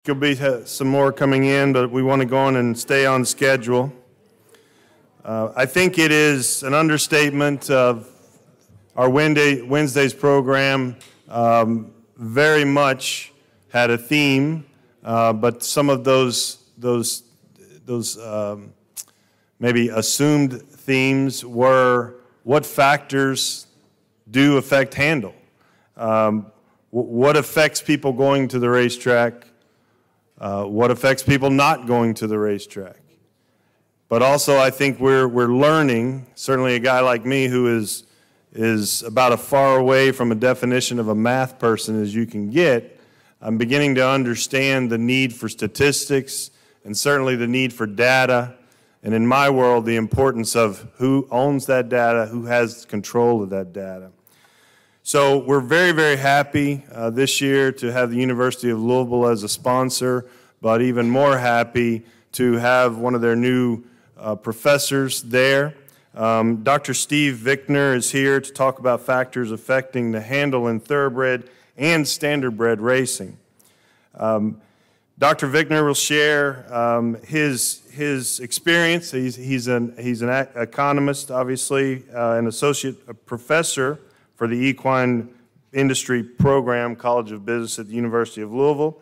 There'll be some more coming in, but we want to go on and stay on schedule. I think it is an understatement of our Wednesday's program. Very much had a theme, but some of those maybe assumed themes were what factors do affect handle. What affects people going to the racetrack? What affects people not going to the racetrack? But also, I think we're learning, certainly a guy like me who is about as far away from a definition of a math person as you can get, I'm beginning to understand the need for statistics and certainly the need for data, and in my world, the importance of who owns that data, who has control of that data. So we're very, very happy this year to have the University of Louisville as a sponsor, but even more happy to have one of their new professors there. Dr. Steve Vickner is here to talk about factors affecting the handle in thoroughbred and standardbred racing. Dr. Vickner will share his experience. He's an economist, obviously, an associate professor for the Equine Industry Program, College of Business at the University of Louisville.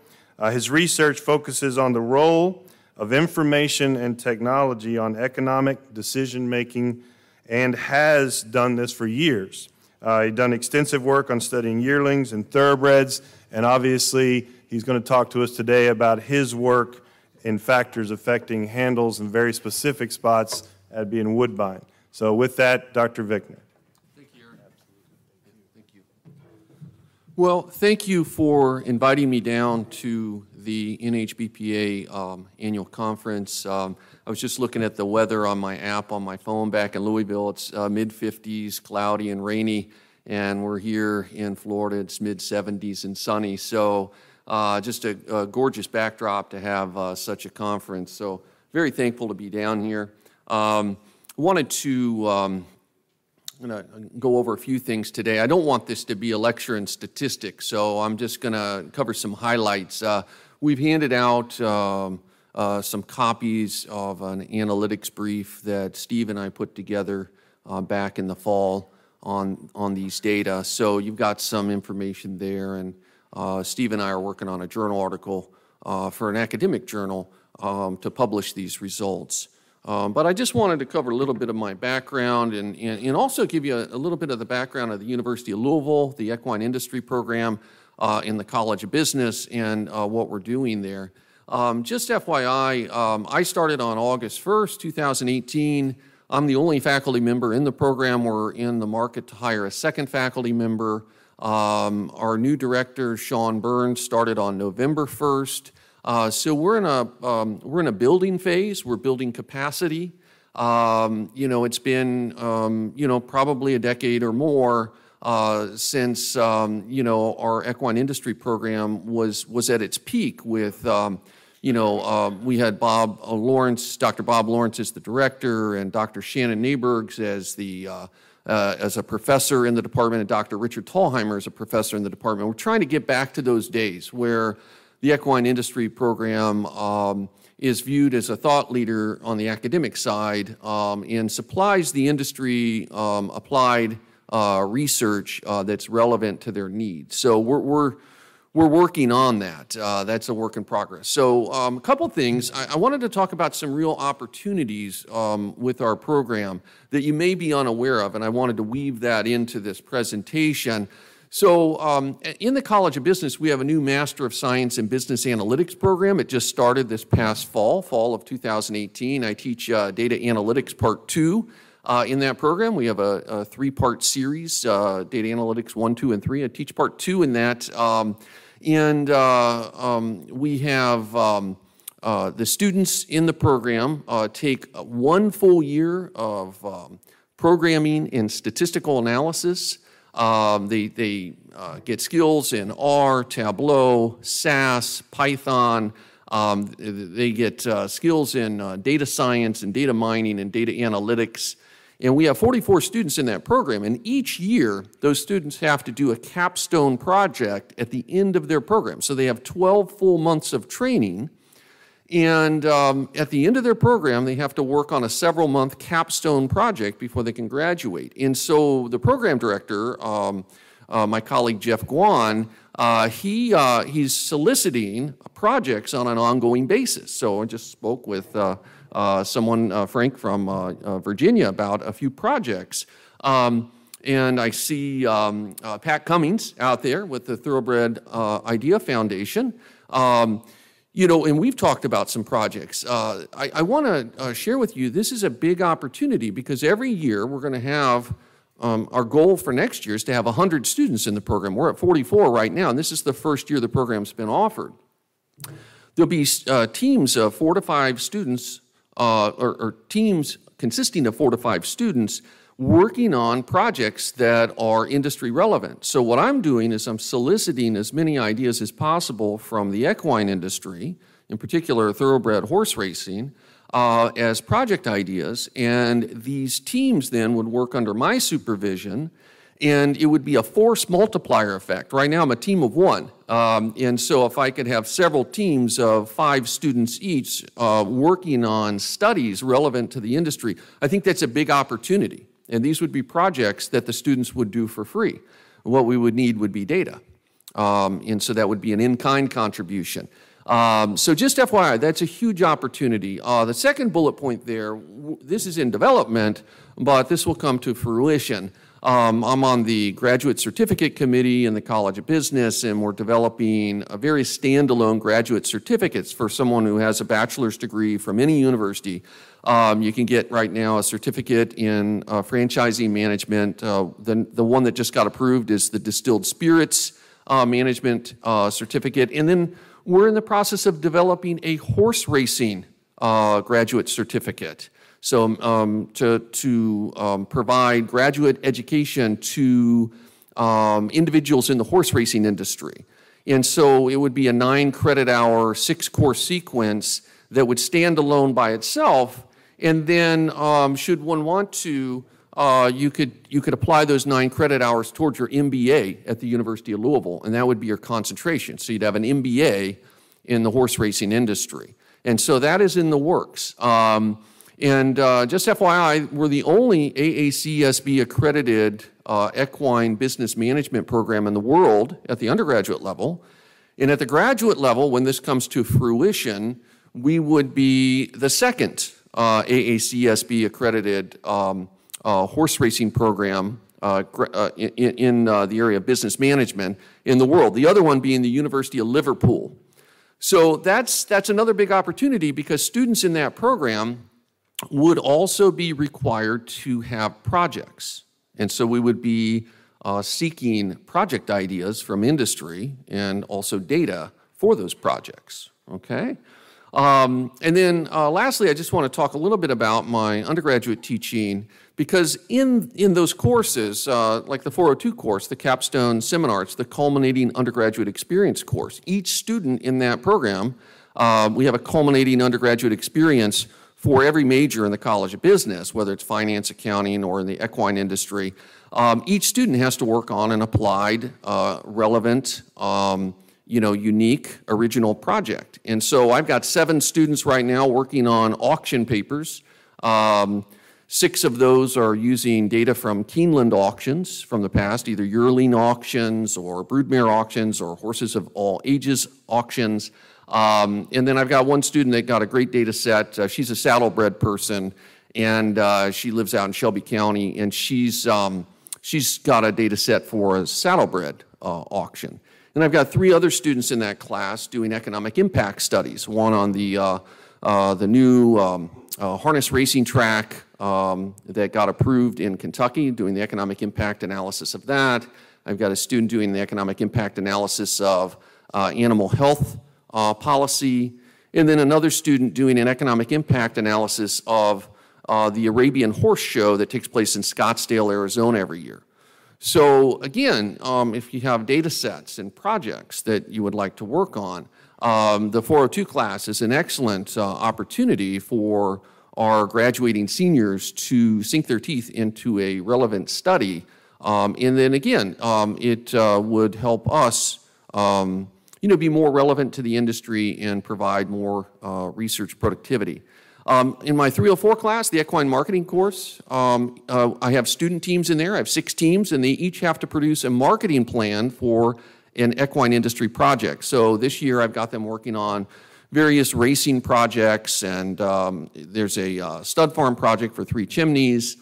His research focuses on the role of information and technology on economic decision-making and has done this for years. He's done extensive work on studying yearlings and thoroughbreds, and obviously he's going to talk to us today about his work in factors affecting handles in very specific spots, that being woodbine. So with that, Dr. Vickner. Well, thank you for inviting me down to the NHBPA annual conference. I was just looking at the weather on my app on my phone back in Louisville. It's mid-50s, cloudy and rainy, and we're here in Florida. It's mid-70s and sunny. So just a gorgeous backdrop to have such a conference. So very thankful to be down here. Wanted to I'm going to go over a few things today. I don't want this to be a lecture in statistics, so I'm just going to cover some highlights. We've handed out some copies of an analytics brief that Steve and I put together back in the fall on these data. So you've got some information there, and Steve and I are working on a journal article for an academic journal to publish these results. But I just wanted to cover a little bit of my background and also give you a little bit of the background of the University of Louisville, the Equine Industry Program in the College of Business, and what we're doing there. Just FYI, I started on August 1st, 2018. I'm the only faculty member in the program. We're in the market to hire a second faculty member. Our new director, Sean Burns, started on November 1st. So we're in a building phase. We're building capacity. It's been probably a decade or more since our equine industry program was at its peak. With we had Bob Lawrence, Dr. Bob Lawrence as the director, and Dr. Shannon Neighborgs as a professor in the department, and Dr. Richard Thalheimer as a professor in the department. We're trying to get back to those days where the equine industry program is viewed as a thought leader on the academic side and supplies the industry applied research that's relevant to their needs. So we're working on that. That's a work in progress. So a couple things. I wanted to talk about some real opportunities with our program that you may be unaware of, and I wanted to weave that into this presentation. So in the College of Business, we have a new Master of Science in Business Analytics program. It just started this past fall of 2018. I teach Data Analytics Part 2 in that program. We have a three-part series, Data Analytics 1, 2, and 3. I teach Part 2 in that. We have the students in the program take 1 full year of programming and statistical analysis. They get skills in R, Tableau, SAS, Python. They get skills in data science and data mining and data analytics. And we have 44 students in that program, and each year, those students have to do a capstone project at the end of their program. So they have 12 full months of training, and at the end of their program, they have to work on a several-month capstone project before they can graduate. And so the program director, my colleague Jeff Guan, he's soliciting projects on an ongoing basis. So I just spoke with someone, Frank from Virginia, about a few projects. And I see Pat Cummings out there with the Thoroughbred Idea Foundation. You know, and we've talked about some projects. I want to share with you, this is a big opportunity because every year we're going to have, our goal for next year is to have 100 students in the program. We're at 44 right now, and this is the first year the program's been offered. There'll be teams of 4 to 5 students, or teams consisting of 4 to 5 students working on projects that are industry relevant. So what I'm doing is I'm soliciting as many ideas as possible from the equine industry, in particular thoroughbred horse racing, as project ideas, and these teams then would work under my supervision, and it would be a force multiplier effect. Right now I'm a team of 1, and so if I could have several teams of 5 students each working on studies relevant to the industry, I think that's a big opportunity. And these would be projects that the students would do for free. What we would need would be data. And so that would be an in-kind contribution. So just FYI, that's a huge opportunity. The second bullet point there, this is in development, but this will come to fruition. I'm on the graduate certificate committee in the College of Business, and we're developing a very standalone graduate certificates for someone who has a bachelor's degree from any university. You can get right now a certificate in franchising management. The one that just got approved is the distilled spirits management certificate. And then we're in the process of developing a horse racing graduate certificate. So to provide graduate education to individuals in the horse racing industry. And so it would be a 9-credit-hour, 6-course sequence that would stand alone by itself. And then should one want to, you could apply those 9 credit hours towards your MBA at the University of Louisville, and that would be your concentration. So you'd have an MBA in the horse racing industry. And so that is in the works. And just FYI, we're the only AACSB accredited equine business management program in the world at the undergraduate level. And at the graduate level, when this comes to fruition, we would be the second AACSB accredited horse racing program in the area of business management in the world. The other one being the University of Liverpool. So that's another big opportunity because students in that program would also be required to have projects. And so we would be seeking project ideas from industry and also data for those projects, okay? And then lastly, I just want to talk a little bit about my undergraduate teaching because in those courses, like the 402 course, the capstone seminar, it's the culminating undergraduate experience course. Each student in that program, we have a culminating undergraduate experience for every major in the College of Business, whether it's finance, accounting, or in the equine industry. Each student has to work on an applied, relevant, unique, original project. And so I've got 7 students right now working on auction papers. 6 of those are using data from Keeneland auctions from the past, either yearling auctions or broodmare auctions or horses of all ages auctions. And then I've got 1 student that got a great data set. She's a saddlebred person, and she lives out in Shelby County, and she's got a data set for a saddlebred auction. And I've got 3 other students in that class doing economic impact studies, one on the new harness racing track that got approved in Kentucky, doing the economic impact analysis of that. I've got a student doing the economic impact analysis of animal health policy, and then another student doing an economic impact analysis of the Arabian Horse Show that takes place in Scottsdale, Arizona every year. So again, if you have data sets and projects that you would like to work on, the 402 class is an excellent opportunity for our graduating seniors to sink their teeth into a relevant study. And then again, it would help us be more relevant to the industry and provide more research productivity. In my 304 class, the equine marketing course, I have student teams in there. I have 6 teams, and they each have to produce a marketing plan for an equine industry project. So this year I've got them working on various racing projects, and there's a stud farm project for 3 Chimneys.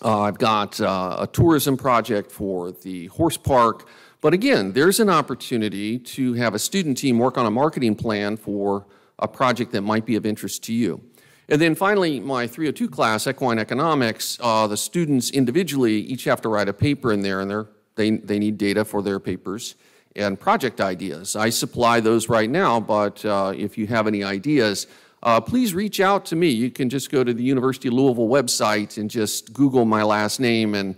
I've got a tourism project for the horse park. But again, there's an opportunity to have a student team work on a marketing plan for a project that might be of interest to you. And then finally, my 302 class, Equine Economics, the students individually each have to write a paper in there, and they need data for their papers and project ideas. I supply those right now, but if you have any ideas, please reach out to me. You can just go to the University of Louisville website and just Google my last name, and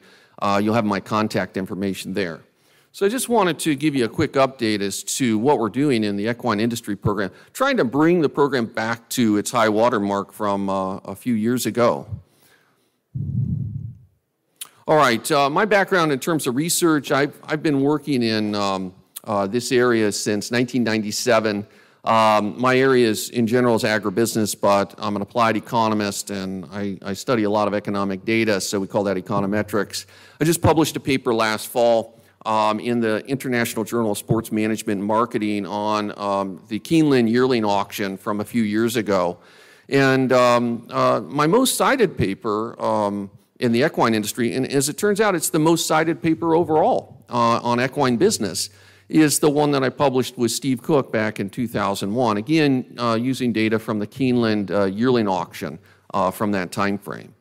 you'll have my contact information there. So I just wanted to give you a quick update as to what we're doing in the equine industry program, trying to bring the program back to its high water mark from a few years ago. All right, my background in terms of research, I've been working in this area since 1997. My area in general is agribusiness, but I'm an applied economist, and I study a lot of economic data, so we call that econometrics. I just published a paper last fall in the International Journal of Sports Management and Marketing on the Keeneland yearling auction from a few years ago. And my most cited paper in the equine industry, and as it turns out, it's the most cited paper overall on equine business, is the one that I published with Steve Cook back in 2001, again, using data from the Keeneland yearling auction from that time frame.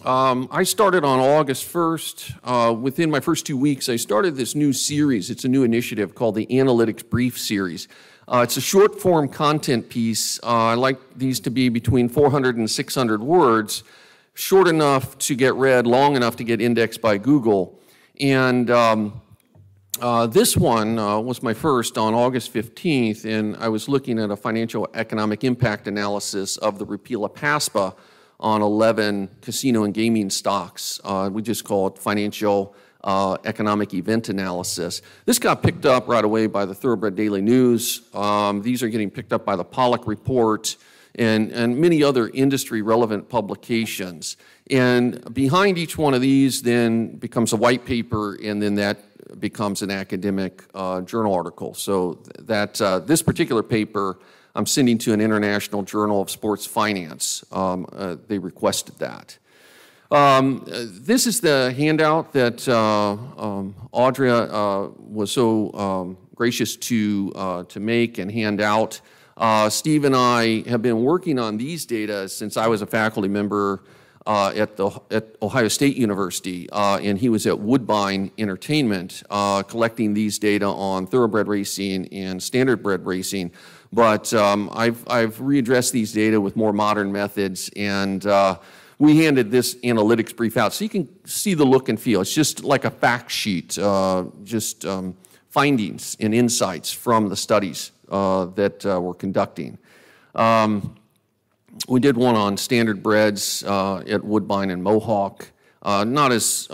I started on August 1st. Within my first 2 weeks, I started this new series. It's a new initiative called the Analytics Brief Series. It's a short-form content piece. I like these to be between 400 and 600 words, short enough to get read, long enough to get indexed by Google. And this one was my first on August 15th, and I was looking at a financial economic impact analysis of the repeal of PASPA on 11 casino and gaming stocks. We just call it financial economic event analysis. This got picked up right away by the Thoroughbred Daily News. These are getting picked up by the Pollock Report and many other industry-relevant publications. And behind each one of these then becomes a white paper, and then that becomes an academic journal article. So that this particular paper I'm sending to an international journal of sports finance. They requested that. This is the handout that Audra was so gracious to make and hand out. Steve and I have been working on these data since I was a faculty member at Ohio State University, and he was at Woodbine Entertainment collecting these data on thoroughbred racing and standardbred racing. But I've readdressed these data with more modern methods, and we handed this analytics brief out so you can see the look and feel. It's just like a fact sheet, just findings and insights from the studies that we're conducting. We did one on standardbreds at Woodbine and Mohawk. Not as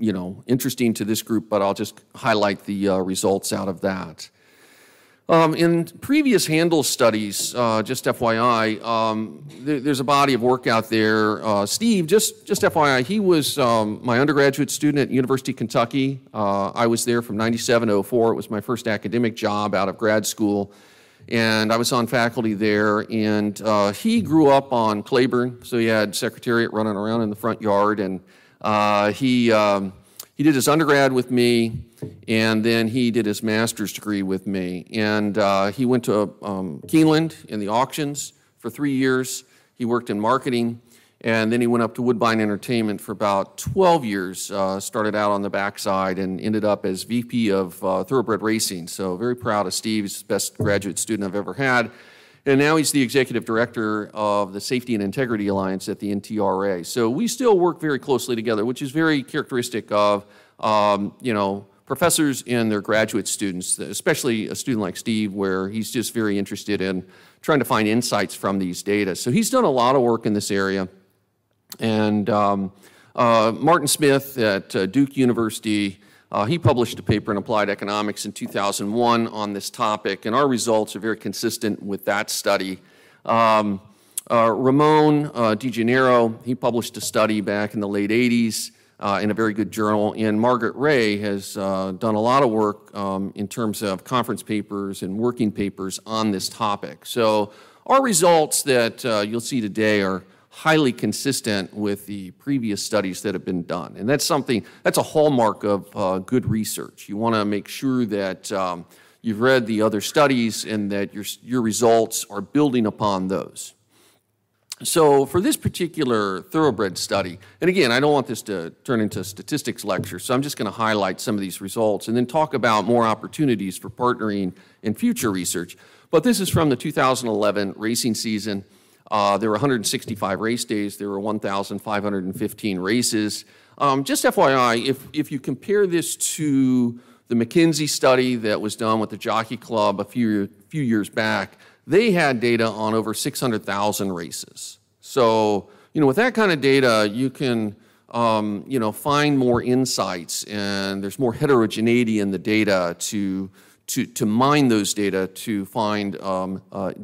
interesting to this group, but I'll just highlight the results out of that. In previous handle studies, just FYI, there's a body of work out there. Steve, just FYI, he was my undergraduate student at University of Kentucky. I was there from 97 to 04. It was my first academic job out of grad school. And I was on faculty there, and he grew up on Claiborne, so he had Secretariat running around in the front yard, and he did his undergrad with me, and then he did his master's degree with me. And he went to Keeneland in the auctions for 3 years. He worked in marketing, and then he went up to Woodbine Entertainment for about 12 years, started out on the backside and ended up as VP of Thoroughbred Racing. So very proud of Steve. He's the best graduate student I've ever had. And now he's the executive director of the Safety and Integrity Alliance at the NTRA. So we still work very closely together, which is very characteristic of, professors and their graduate students, especially a student like Steve, where he's just very interested in trying to find insights from these data. So he's done a lot of work in this area. And Martin Smith at Duke University, he published a paper in Applied Economics in 2001 on this topic, and our results are very consistent with that study. Ramon DeGennaro, he published a study back in the late 80s in a very good journal, and Margaret Ray has done a lot of work in terms of conference papers and working papers on this topic. So our results that you'll see today are highly consistent with the previous studies that have been done. And that's a hallmark of good research. You want to make sure that you've read the other studies and that your results are building upon those. So for this particular thoroughbred study, and again, I don't want this to turn into a statistics lecture, so I'm just going to highlight some of these results and then talk about more opportunities for partnering in future research. But this is from the 2011 racing season. There were 165 race days. There were 1,515 races. Just FYI, if you compare this to the McKinsey study that was done with the Jockey Club a few years back, they had data on over 600,000 races. So, with that kind of data, you can, find more insights, and there's more heterogeneity in the data to mine those data to find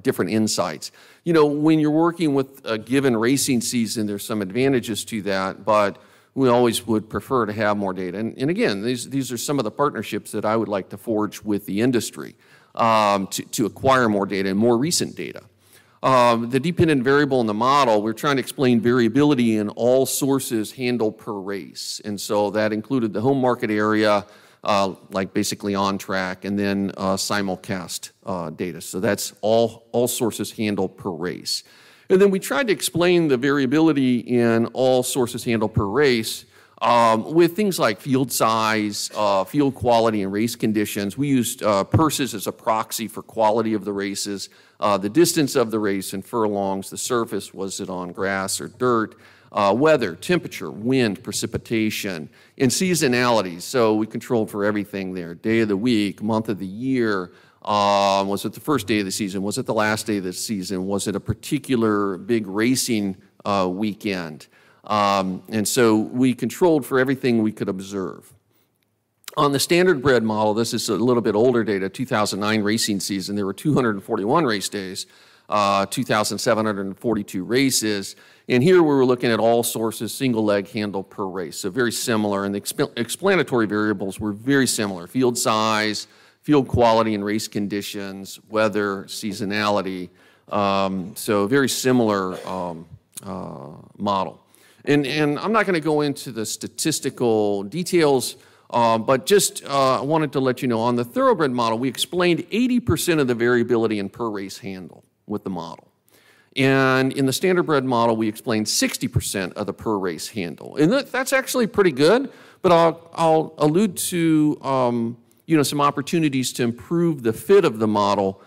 different insights. When you're working with a given racing season, there's some advantages to that, but we always would prefer to have more data. And again, these are some of the partnerships that I would like to forge with the industry to acquire more data and more recent data. The dependent variable in the model, we're trying to explain variability in all sources handled per race. And so that included the home market area, like basically on track, and then simulcast data. So that's all sources handled per race. And then we tried to explain the variability in all sources handled per race with things like field size, field quality, and race conditions. We used purses as a proxy for quality of the races, the distance of the race in furlongs, the surface, was it on grass or dirt, weather, temperature, wind, precipitation, and seasonality. So we controlled for everything there: day of the week, month of the year. Was it the first day of the season? Was it the last day of the season? Was it a particular big racing weekend? And so we controlled for everything we could observe. On the standardbred model, this is a little bit older data, 2009 racing season, there were 241 race days, 2,742 races. And here we were looking at all sources, single leg handle per race. So very similar, and the explanatory variables were very similar: field size, field quality and race conditions, weather, seasonality. So very similar model. And I'm not going to go into the statistical details, but just I wanted to let you know, on the thoroughbred model, we explained 80% of the variability in per race handle with the model. And in the standardbred model, we explained 60% of the per race handle. And that's actually pretty good, but I'll allude to some opportunities to improve the fit of the model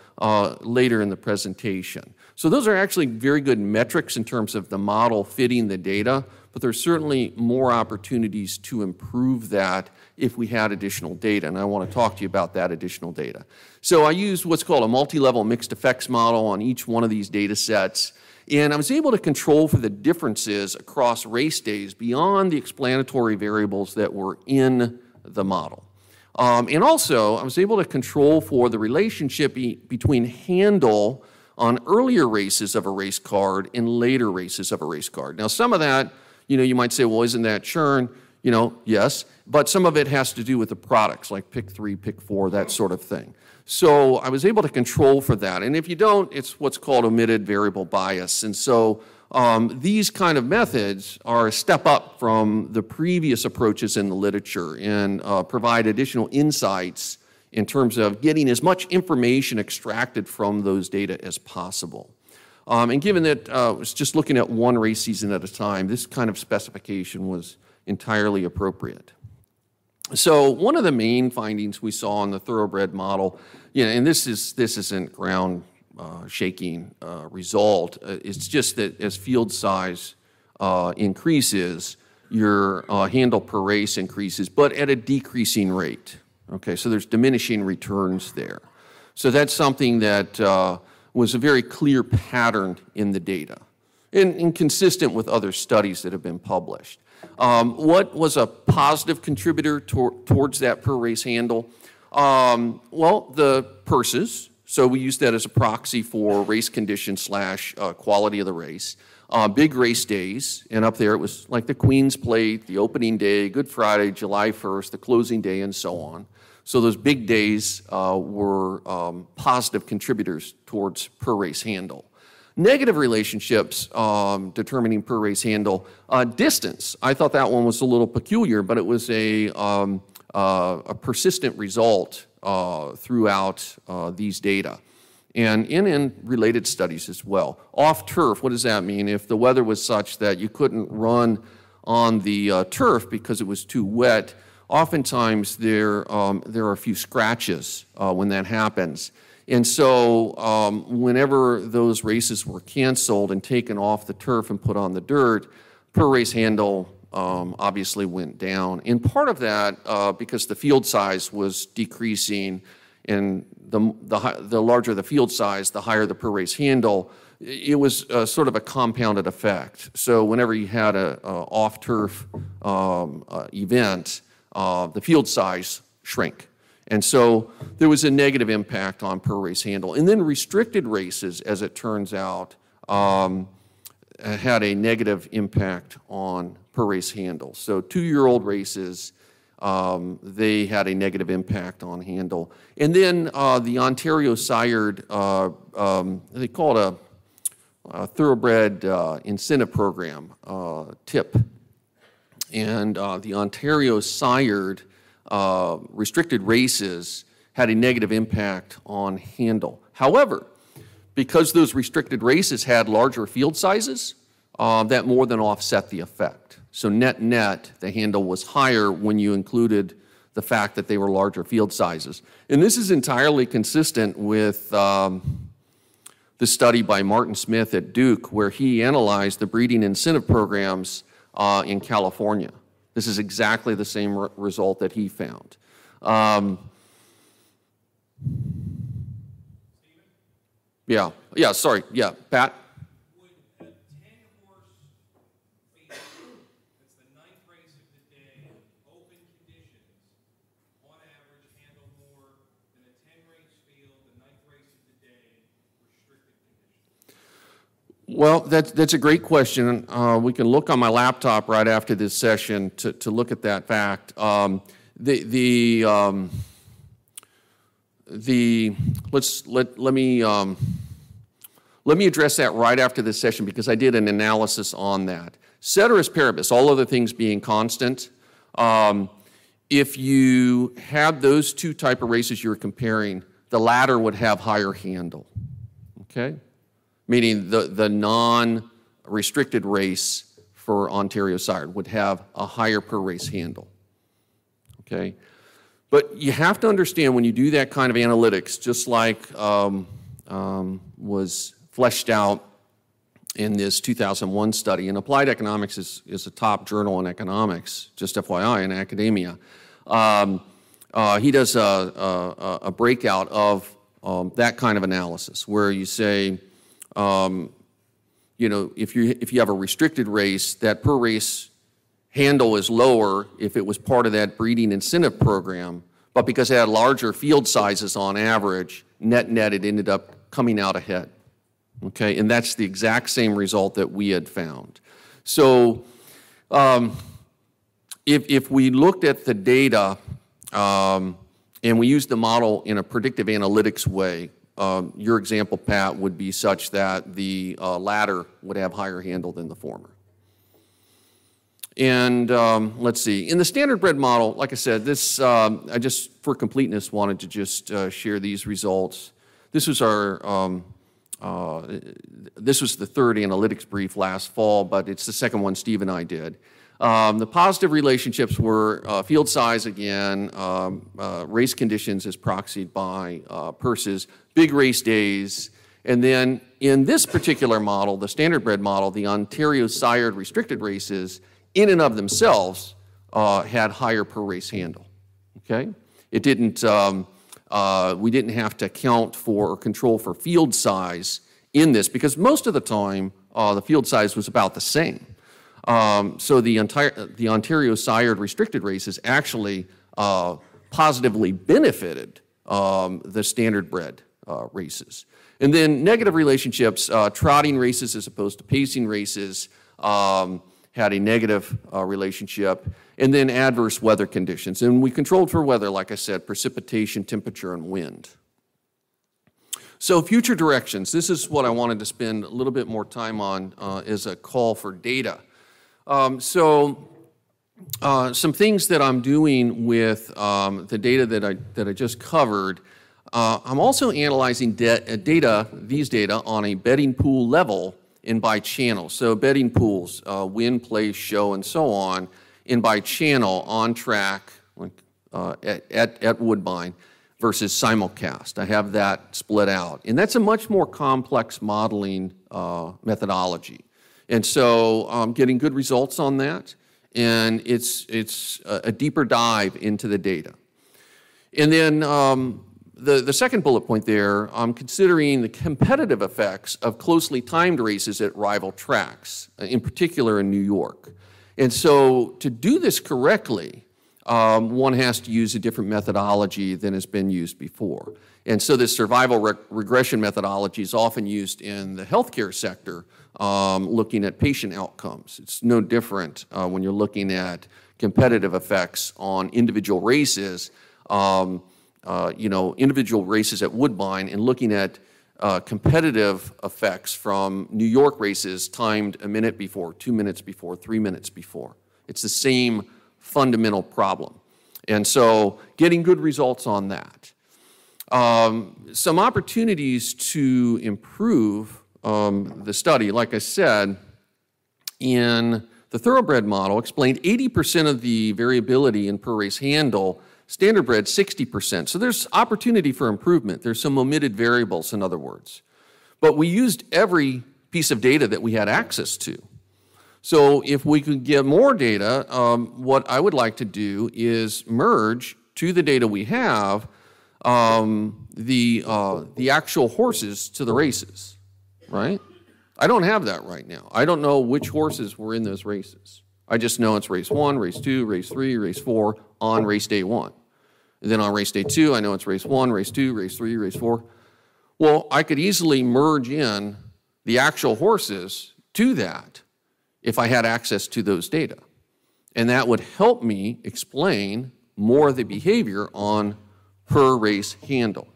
later in the presentation. So those are actually very good metrics in terms of the model fitting the data, but there's certainly more opportunities to improve that if we had additional data, and I want to talk to you about that additional data. So I used what's called a multi-level mixed effects model on each one of these data sets, and I was able to control for the differences across race days beyond the explanatory variables that were in the model. And also, I was able to control for the relationship between handle on earlier races of a race card and later races of a race card. Now, some of that, you might say, well, isn't that churn? Yes, but some of it has to do with the products, like pick 3, pick 4, that sort of thing. So I was able to control for that. And if you don't, it's what's called omitted variable bias. And so these kind of methods are a step up from the previous approaches in the literature and provide additional insights in terms of getting as much information extracted from those data as possible. And given that I was just looking at one race season at a time, this kind of specification was entirely appropriate. So one of the main findings we saw in the thoroughbred model, and this isn't ground shaking result, it's just that as field size increases, your handle per race increases, but at a decreasing rate. Okay, so there's diminishing returns there. So that's something that was a very clear pattern in the data and consistent with other studies that have been published. What was a positive contributor towards that per race handle? Well, the purses. So we use that as a proxy for race conditions / quality of the race. Big race days, and up there it was like the Queen's Plate, the opening day, Good Friday, July 1st, the closing day, and so on. So those big days were positive contributors towards per race handle. Negative relationships determining per race handle. Distance, I thought that one was a little peculiar, but it was a persistent result throughout these data. And in related studies as well. Off turf, what does that mean? If the weather was such that you couldn't run on the turf because it was too wet, oftentimes there are a few scratches when that happens. And so whenever those races were canceled and taken off the turf and put on the dirt, per race handle obviously went down. And part of that, because the field size was decreasing, and the larger the field size, the higher the per race handle, it was sort of a compounded effect. So whenever you had a off-turf event, the field size shrank. And so there was a negative impact on per race handle. And then restricted races, as it turns out, had a negative impact on per race handle. So 2-year-old races, they had a negative impact on handle. And then the Ontario sired, they call it a Thoroughbred incentive program, TIP. And the Ontario sired restricted races had a negative impact on handle. However, because those restricted races had larger field sizes, that more than offset the effect. So net, the handle was higher when you included the fact that they were larger field sizes. And this is entirely consistent with the study by Martin Smith at Duke, where he analyzed the breeding incentive programs in California. This is exactly the same result that he found. Sorry, Pat? Would a 10-horse field, that's the 9th race of the day, open conditions, on average handle more than a 10-race field, the 9th race of the day, restricted conditions? Well, that's a great question. We can look on my laptop right after this session to look at that fact. Let me address that right after this session because I did an analysis on that. Ceteris paribus, all other things being constant, if you had those two type of races you're comparing, the latter would have higher handle, okay? Meaning the non-restricted race for Ontario sired would have a higher per race handle, okay? But you have to understand when you do that kind of analytics, just like was fleshed out in this 2001 study, and Applied Economics is a top journal in economics, just FYI, in academia. He does a breakout of that kind of analysis where you say, if you have a restricted race, that per race handle is lower if it was part of that breeding incentive program, but because it had larger field sizes on average, net, it ended up coming out ahead. Okay, and that's the exact same result that we had found. So if we looked at the data and we used the model in a predictive analytics way, your example, Pat, would be such that the latter would have higher handle than the former. And let's see, in the standardbred model, like I said, this, I just, for completeness, wanted to just share these results. This was our, this was the third analytics brief last fall, but it's the second one Steve and I did. The positive relationships were field size again, race conditions as proxied by purses, big race days, and then in this particular model, the standardbred model, the Ontario sired restricted races in and of themselves had higher per race handle, okay? It didn't, we didn't have to account for or control for field size in this because most of the time the field size was about the same. So the Ontario sired restricted races actually positively benefited the standardbred races. And then negative relationships, trotting races as opposed to pacing races had a negative relationship. And then adverse weather conditions. And we controlled for weather, like I said, precipitation, temperature, and wind. So future directions, this is what I wanted to spend a little bit more time on as a call for data. Some things that I'm doing with the data that I just covered, I'm also analyzing these data on a bedding pool level and by channel. So bedding pools, win, place, show, and so on, and by channel, on track, like at Woodbine, versus simulcast. I have that split out. And that's a much more complex modeling methodology. And so I'm getting good results on that, and it's a deeper dive into the data. And then the second bullet point there, I'm considering the competitive effects of closely timed races at rival tracks, in particular in New York. And so to do this correctly, one has to use a different methodology than has been used before. And so this survival regression methodology is often used in the healthcare sector, looking at patient outcomes. It's no different when you're looking at competitive effects on individual races, individual races at Woodbine, and looking at competitive effects from New York races timed a minute before, 2 minutes before, 3 minutes before. It's the same fundamental problem. And so getting good results on that. Some opportunities to improve the study, like I said, in the thoroughbred model explained 80% of the variability in per race handle, standardbred 60%. So there's opportunity for improvement. There's some omitted variables, in other words. But we used every piece of data that we had access to. So if we could get more data, what I would like to do is merge to the data we have the actual horses to the races, right? I don't have that right now. I don't know which horses were in those races. I just know it's race 1, race 2, race 3, race 4 on race day 1. And then on race day 2, I know it's race 1, race 2, race 3, race 4. Well, I could easily merge in the actual horses to that if I had access to those data. And that would help me explain more of the behavior on per race handle.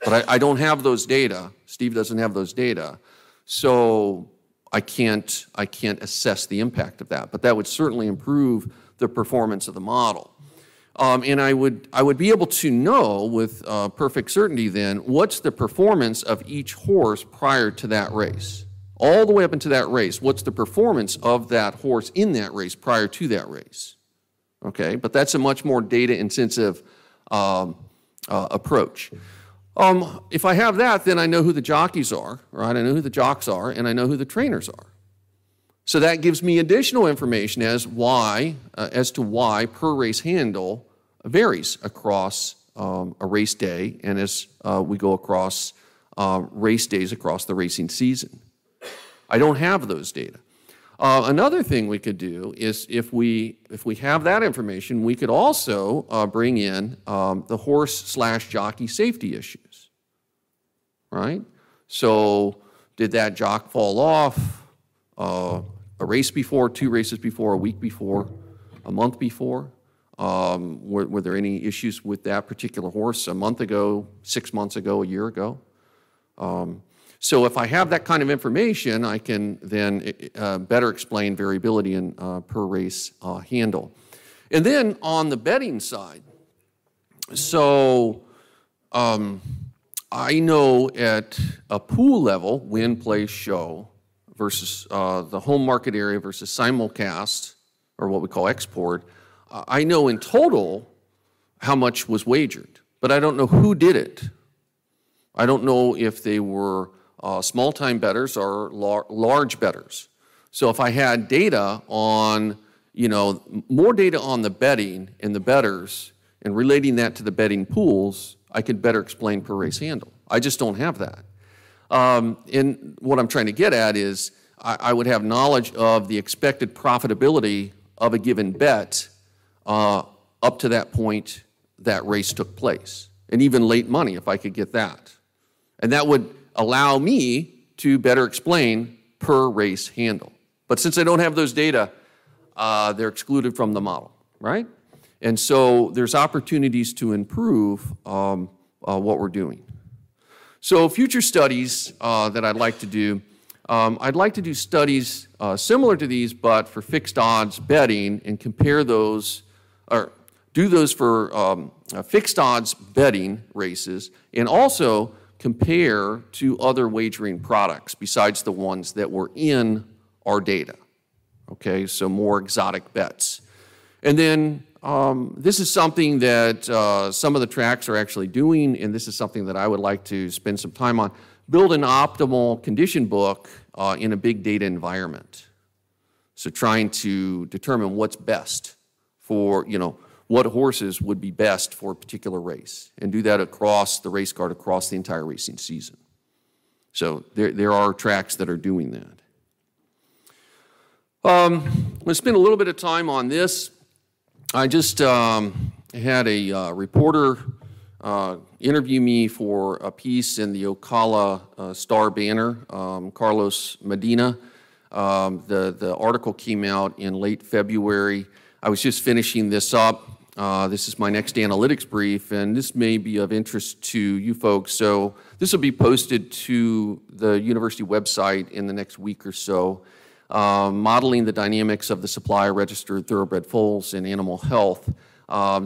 But I don't have those data. Steve doesn't have those data. So I can't assess the impact of that. But that would certainly improve the performance of the model. And I would be able to know with perfect certainty then what's the performance of each horse prior to that race. All the way up into that race, what's the performance of that horse in that race prior to that race? Okay, but that's a much more data-intensive approach. If I have that, then I know who the jockeys are, right? I know who the jocks are, and I know who the trainers are. So that gives me additional information as to why per race handle varies across a race day and as we go across race days across the racing season. I don't have those data. Another thing we could do is if we have that information, we could also bring in the horse/jockey safety issues, right? So did that jock fall off a race before, 2 races before, a week before, a month before? Were there any issues with that particular horse a month ago, 6 months ago, a year ago? So if I have that kind of information, I can then better explain variability in per race handle. And then on the betting side, so I know at a pool level, win, place, show, versus the home market area versus simulcast, or what we call export, I know in total how much was wagered, but I don't know who did it. I don't know if they were small-time bettors or large bettors. So if I had data on, more data on the betting and the bettors and relating that to the betting pools, I could better explain per race handle. I just don't have that. And what I'm trying to get at is I would have knowledge of the expected profitability of a given bet up to that point that race took place, and even late money if I could get that. And that would allow me to better explain per race handle. But since I don't have those data, they're excluded from the model, right? And so there's opportunities to improve what we're doing. So future studies that I'd like to do, I'd like to do studies similar to these, but for fixed odds betting, and compare those, or do those for fixed odds betting races, and also compare to other wagering products besides the ones that were in our data. Okay, so more exotic bets. And then this is something that some of the tracks are actually doing, and this is something that I would like to spend some time on. Build an optimal condition book in a big data environment. So trying to determine what's best for, what horses would be best for a particular race, and do that across the race card, across the entire racing season. So there are tracks that are doing that. I'm going to spend a little bit of time on this. I just had a reporter interview me for a piece in the Ocala Star Banner, Carlos Medina. The article came out in late February. I was just finishing this up. This is my next analytics brief, and this may be of interest to you folks. So this will be posted to the university website in the next week or so. Modeling the dynamics of the supply of registered thoroughbred foals in animal health.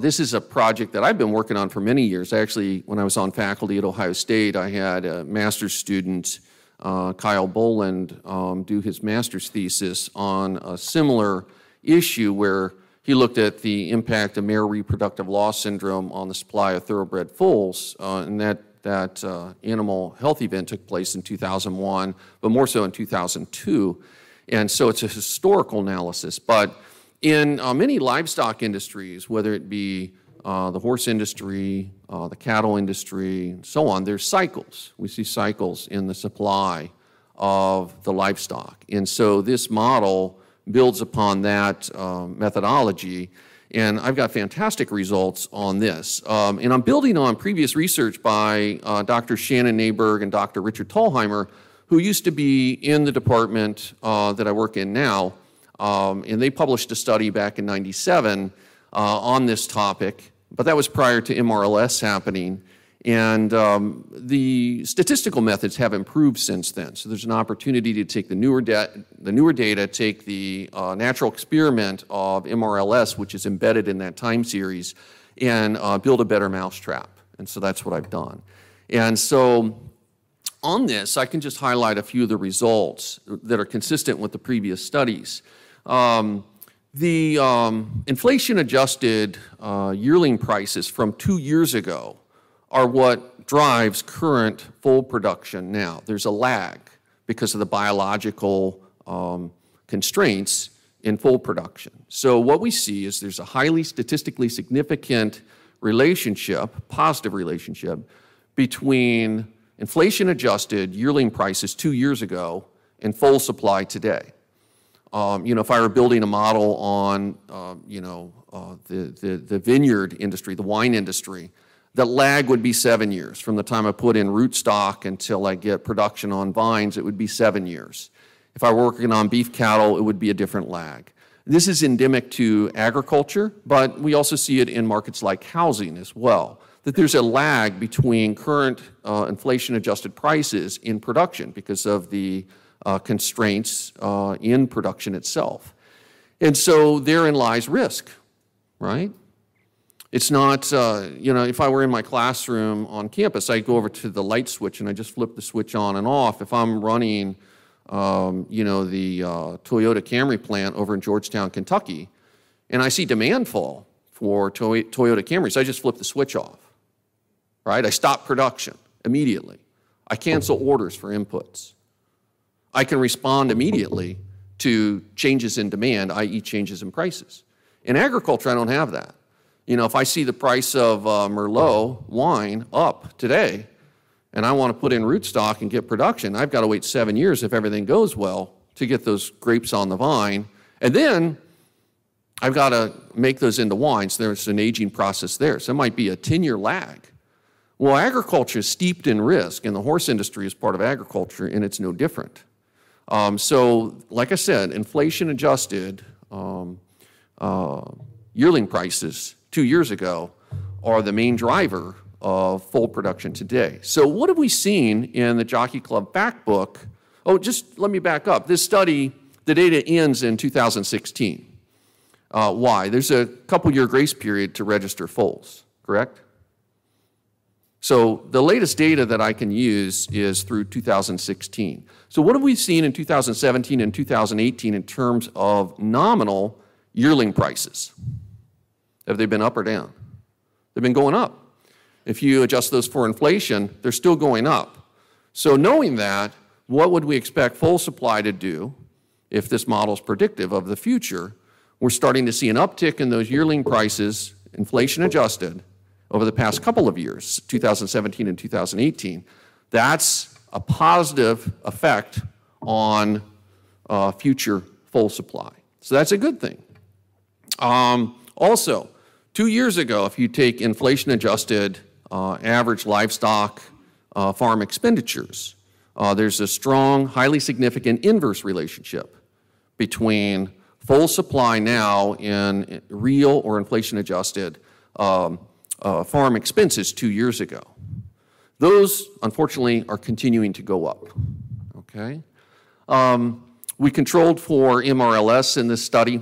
This is a project that I've been working on for many years. Actually, when I was on faculty at Ohio State, I had a master's student, Kyle Boland, do his master's thesis on a similar issue where he looked at the impact of mare reproductive loss syndrome on the supply of thoroughbred foals, and that animal health event took place in 2001, but more so in 2002. And so it's a historical analysis. But in many livestock industries, whether it be the horse industry, the cattle industry, and so on, there's cycles. We see cycles in the supply of the livestock. And so this model builds upon that methodology. And I've got fantastic results on this. And I'm building on previous research by Dr. Shannon Nayberg and Dr. Richard Tolheimer, who used to be in the department that I work in now, and they published a study back in '97 on this topic, but that was prior to MRLS happening, and the statistical methods have improved since then. So there's an opportunity to take the newer data, take the natural experiment of MRLS, which is embedded in that time series, and build a better mousetrap. And so that's what I've done. And so on this, I can just highlight a few of the results that are consistent with the previous studies. The inflation-adjusted yearling prices from 2 years ago are what drives current foal production now. There's a lag because of the biological constraints in foal production. So what we see is there's a highly statistically significant relationship, positive relationship, between inflation-adjusted yearling prices 2 years ago and foal supply today. If I were building a model on, the vineyard industry, the wine industry, the lag would be 7 years. From the time I put in rootstock until I get production on vines, it would be 7 years. If I were working on beef cattle, it would be a different lag. This is endemic to agriculture, but we also see it in markets like housing as well, that there's a lag between current inflation-adjusted prices in production because of the constraints in production itself. And so therein lies risk, right? It's not, if I were in my classroom on campus, I'd go over to the light switch and I just flip the switch on and off. If I'm running, the Toyota Camry plant over in Georgetown, Kentucky, and I see demand fall for Toyota Camrys, I just flip the switch off, right? I stop production immediately. I cancel orders for inputs. I can respond immediately to changes in demand, i.e. changes in prices. In agriculture, I don't have that. You know, if I see the price of Merlot wine up today, and I want to put in rootstock and get production, I've got to wait 7 years if everything goes well to get those grapes on the vine. And then I've got to make those into wines. There's an aging process there. So it might be a 10-year lag. Well, agriculture is steeped in risk, and the horse industry is part of agriculture, and it's no different. So, like I said, inflation-adjusted yearling prices 2 years ago are the main driver of foal production today. So what have we seen in the Jockey Club Fact Book? Oh, just let me back up. This study, the data ends in 2016. Why? There's a couple-year grace period to register foals, correct? So the latest data that I can use is through 2016. So what have we seen in 2017 and 2018 in terms of nominal yearling prices? Have they been up or down? They've been going up. If you adjust those for inflation, they're still going up. So knowing that, what would we expect foal supply to do if this model is predictive of the future? We're starting to see an uptick in those yearling prices, inflation adjusted, over the past couple of years, 2017 and 2018. That's a positive effect on future foal supply. So that's a good thing. Also, 2 years ago, if you take inflation-adjusted average livestock farm expenditures, there's a strong, highly significant inverse relationship between foal supply now in real or inflation-adjusted farm expenses 2 years ago. Those, unfortunately, are continuing to go up, okay? We controlled for MRLS in this study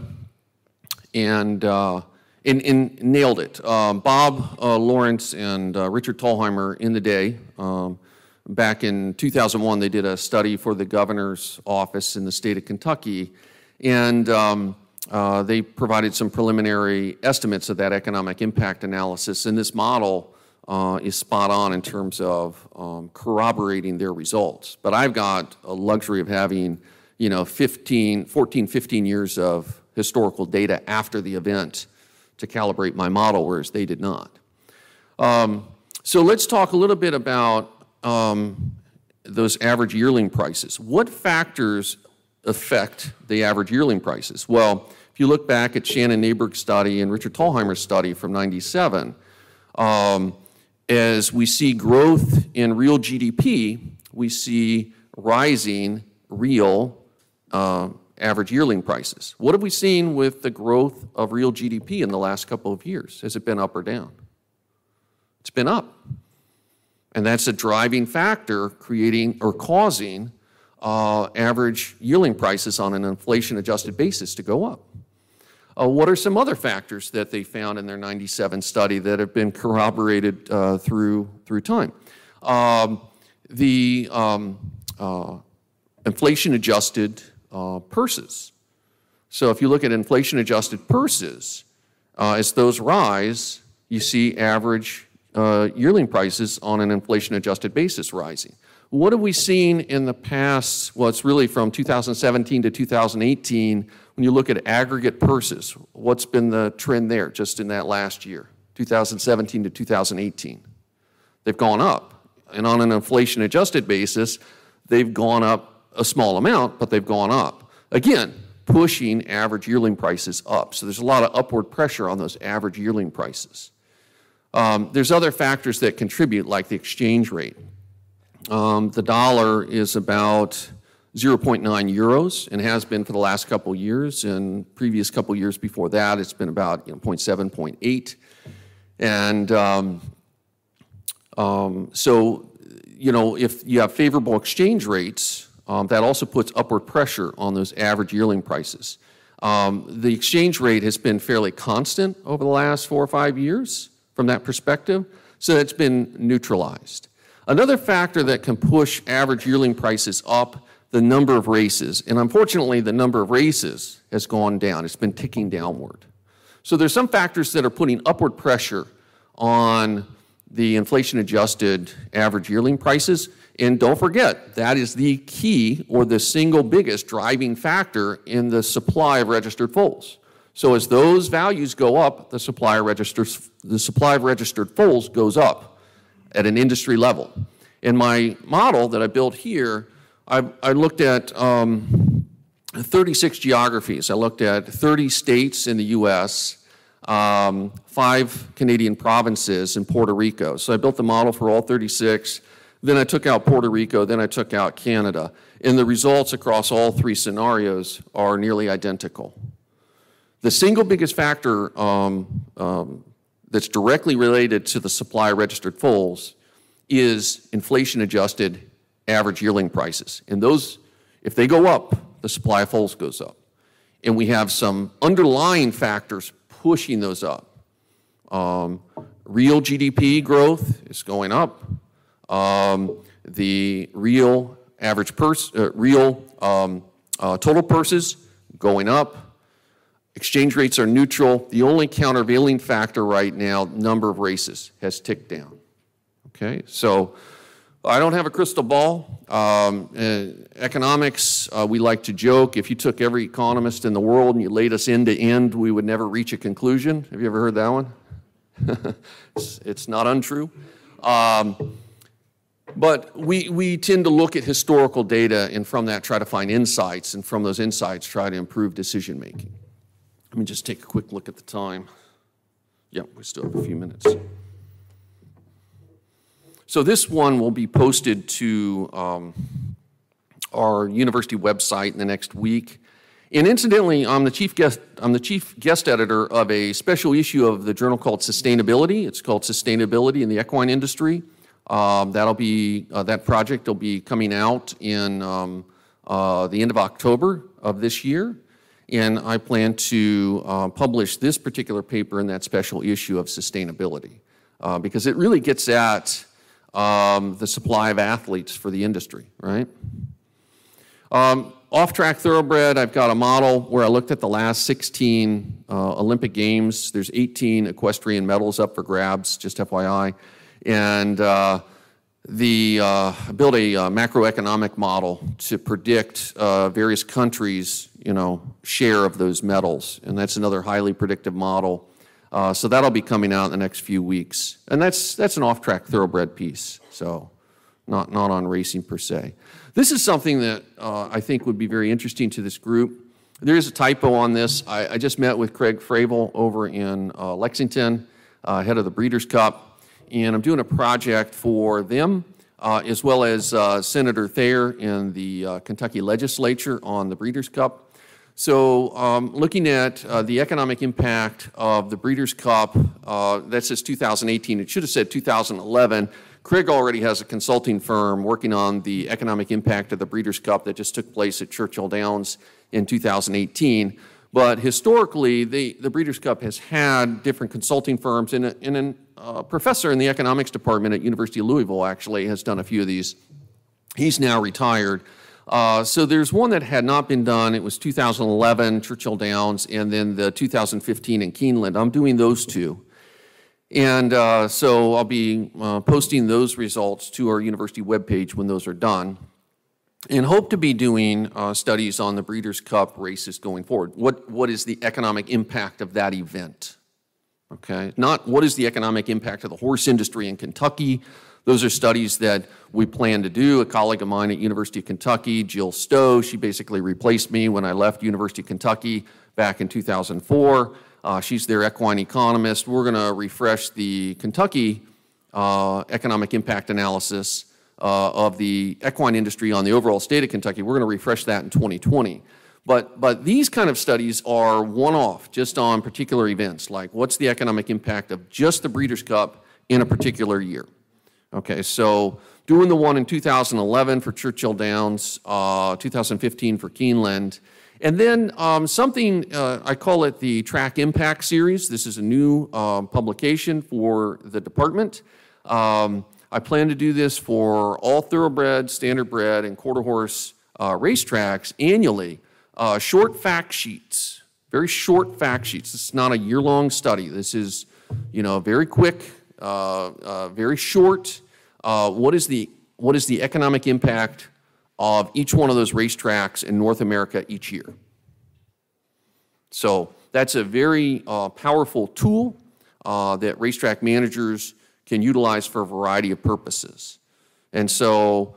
and nailed it. Bob Lawrence and Richard Thalheimer in the day, back in 2001, they did a study for the governor's office in the state of Kentucky, and they provided some preliminary estimates of that economic impact analysis, and this model is spot on in terms of corroborating their results. But I've got a luxury of having, 14, 15 years of historical data after the event to calibrate my model, whereas they did not. So let's talk a little bit about those average yearling prices. What factors affect the average yearling prices? Well, if you look back at Shannon Neighbor's study and Richard Thalheimer's study from '97, as we see growth in real GDP, we see rising real average yearling prices. What have we seen with the growth of real GDP in the last couple of years? Has it been up or down? It's been up. And that's a driving factor creating or causing average yearling prices on an inflation-adjusted basis to go up. What are some other factors that they found in their '97 study that have been corroborated through time? The inflation-adjusted purses. So if you look at inflation-adjusted purses, as those rise, you see average yearling prices on an inflation-adjusted basis rising. What have we seen in the past? Well, it's really from 2017 to 2018. When you look at aggregate purses, what's been the trend there just in that last year, 2017 to 2018? They've gone up. And on an inflation-adjusted basis, they've gone up a small amount, but they've gone up. Again, pushing average yearling prices up. So there's a lot of upward pressure on those average yearling prices. There's other factors that contribute, like the exchange rate. The dollar is about 0.9 euros and has been for the last couple years, and previous couple years before that it's been about 0.7, 0.8. And so if you have favorable exchange rates, that also puts upward pressure on those average yearling prices. The exchange rate has been fairly constant over the last 4 or 5 years from that perspective, so it's been neutralized. Another factor that can push average yearling prices up, the number of races. And unfortunately, the number of races has gone down. It's been ticking downward. So there's some factors that are putting upward pressure on the inflation-adjusted average yearling prices. And don't forget, that is the key or the single biggest driving factor in the supply of registered foals. So as those values go up, the supply of registered foals goes up at an industry level. In my model that I built here, I looked at 36 geographies. I looked at 30 states in the U.S., 5 Canadian provinces, and Puerto Rico. So I built the model for all 36. Then I took out Puerto Rico. Then I took out Canada. And the results across all 3 scenarios are nearly identical. The single biggest factor that's directly related to the supply of registered foals is inflation-adjusted average yearling prices. And those, if they go up, the supply of foals goes up. And we have some underlying factors pushing those up. Real GDP growth is going up. The real average total purses going up. Exchange rates are neutral. The only countervailing factor right now, number of races, has ticked down. Okay, so I don't have a crystal ball. Economics, we like to joke, if you took every economist in the world and you laid us end to end, we would never reach a conclusion. Have you ever heard that one? It's not untrue. But we tend to look at historical data and from that try to find insights, and from those insights try to improve decision making. Let me just take a quick look at the time. Yeah, we still have a few minutes. So this one will be posted to our university website in the next week. And incidentally, I'm the chief guest editor of a special issue of the journal called Sustainability. It's called Sustainability in the Equine Industry. That project will be coming out in the end of October of this year. And I plan to publish this particular paper in that special issue of Sustainability because it really gets at the supply of athletes for the industry, right? Off-track thoroughbred, I've got a model where I looked at the last 16 Olympic Games. There's 18 equestrian medals up for grabs, just FYI. And I built a macroeconomic model to predict various countries' share of those medals. And that's another highly predictive model. So that'll be coming out in the next few weeks. And that's an off-track thoroughbred piece, so not on racing per se. This is something that I think would be very interesting to this group. There is a typo on this. I just met with Craig Fravel over in Lexington, head of the Breeders' Cup, and I'm doing a project for them, as well as Senator Thayer in the Kentucky legislature on the Breeders' Cup. So looking at the economic impact of the Breeders' Cup, that says 2018. It should have said 2011. Craig already has a consulting firm working on the economic impact of the Breeders' Cup that just took place at Churchill Downs in 2018. But historically, the Breeders' Cup has had different consulting firms, and a professor in the economics department at University of Louisville actually has done a few of these. He's now retired. So there's one that had not been done. It was 2011, Churchill Downs, and then the 2015 in Keeneland. I'm doing those two. And so I'll be posting those results to our university webpage when those are done. And hope to be doing studies on the Breeders' Cup races going forward. What is the economic impact of that event? Okay, not what is the economic impact of the horse industry in Kentucky. Those are studies that we plan to do. A colleague of mine at University of Kentucky, Jill Stowe, she basically replaced me when I left University of Kentucky back in 2004. She's their equine economist. We're going to refresh the Kentucky economic impact analysis of the equine industry on the overall state of Kentucky. We're going to refresh that in 2020. But these kind of studies are one-off, just on particular events, like what's the economic impact of just the Breeders' Cup in a particular year. Okay, so doing the one in 2011 for Churchill Downs, 2015 for Keeneland, and then something, I call it the Track Impact Series. This is a new publication for the department. I plan to do this for all thoroughbred, standardbred, and quarter horse racetracks annually. Short fact sheets, very short fact sheets. This is not a year-long study. This is, very quick, very short. What is the economic impact of each one of those racetracks in North America each year? So that's a very powerful tool that racetrack managers can utilize for a variety of purposes. And so